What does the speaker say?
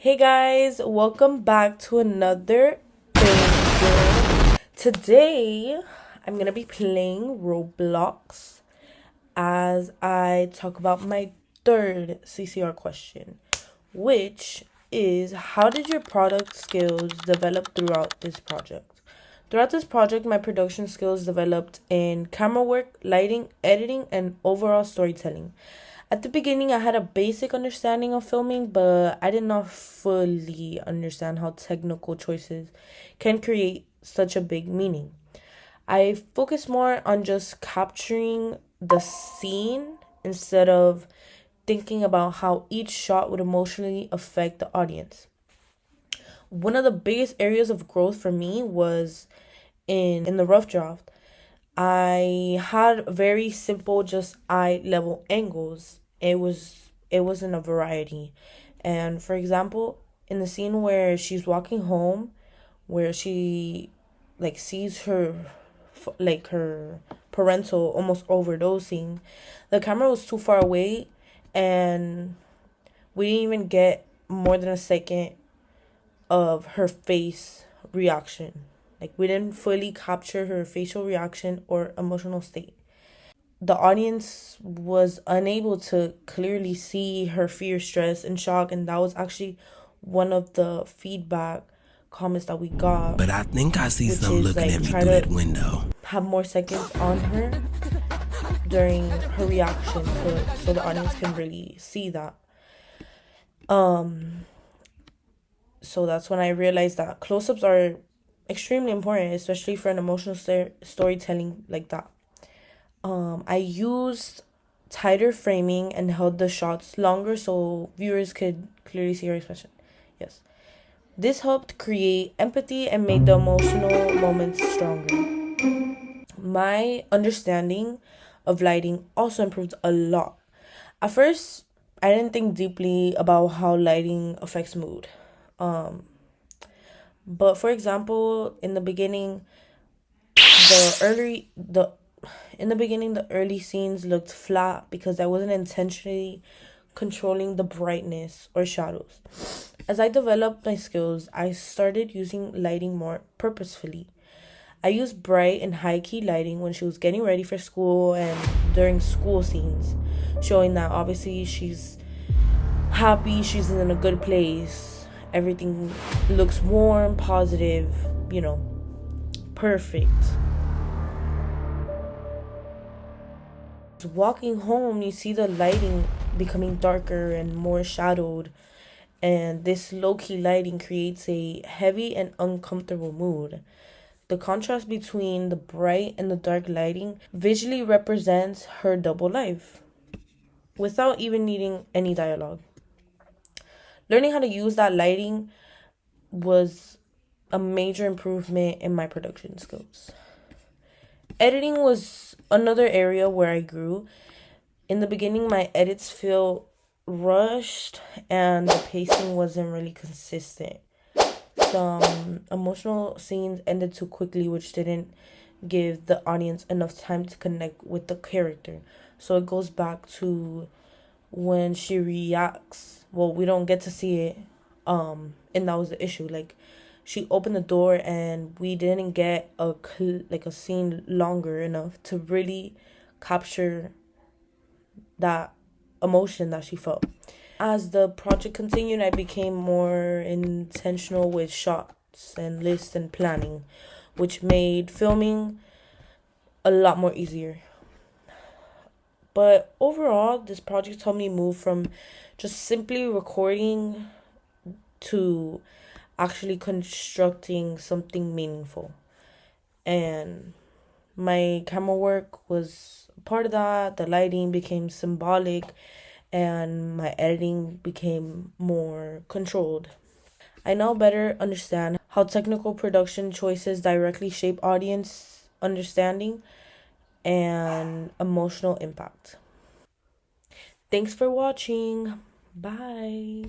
Hey guys, welcome back to another video. Today, I'm gonna be playing Roblox as I talk about my third CCR question, which is how did your product skills develop throughout this project? Throughout this project, my production skills developed in camera work, lighting, editing, and overall storytelling. At the beginning, I had a basic understanding of filming, but I did not fully understand how technical choices can create such a big meaning. I focused more on just capturing the scene instead of thinking about how each shot would emotionally affect the audience. One of the biggest areas of growth for me was in the rough draft. I had very simple, just eye level angles. It wasn't a variety. And for example, in the scene where she's walking home, where she like sees her parental almost overdosing, the camera was too far away, and we didn't even get more than a second of her face reaction. Like, we didn't fully capture her facial reaction or emotional state. The audience was unable to clearly see her fear, stress, and shock, and that was actually one of the feedback comments that we got. But I think I see which some is looking like, at me try through to that window. have more seconds on her during her reaction so the audience can really see that. So that's when I realized that close-ups are extremely important, especially for an emotional storytelling like that. I used tighter framing and held the shots longer so viewers could clearly see her expression. Yes. This helped create empathy and made the emotional moments stronger. My understanding of lighting also improved a lot. At first, I didn't think deeply about how lighting affects mood. Um, but for example, the early the the early scenes looked flat because I wasn't intentionally controlling the brightness or shadows. As I developed my skills, I started using lighting more purposefully. I used bright and high key lighting when she was getting ready for school and during school scenes, showing that obviously she's happy, she's in a good place, everything looks warm, positive, perfect. Walking home, you see the lighting becoming darker and more shadowed, and this low key lighting creates a heavy and uncomfortable mood. The contrast between the bright and the dark lighting visually represents her double life without even needing any dialogue. Learning how to use that lighting was a major improvement in my production skills. Editing was another area where I grew. In the beginning, my edits feel rushed and the pacing wasn't really consistent. Some emotional scenes ended too quickly, which didn't give the audience enough time to connect with the character. So it goes back to when she reacts. Well, we don't get to see it, and that was the issue. Like, she opened the door and we didn't get a scene longer enough to really capture that emotion that she felt. As the project continued, I became more intentional with shots and lists and planning, which made filming a lot more easier. But overall, this project helped me move from just simply recording to actually constructing something meaningful. And my camera work was part of that. The lighting became symbolic, and my editing became more controlled. I now better understand how technical production choices directly shape audience understanding and emotional impact. Thanks for watching. Bye.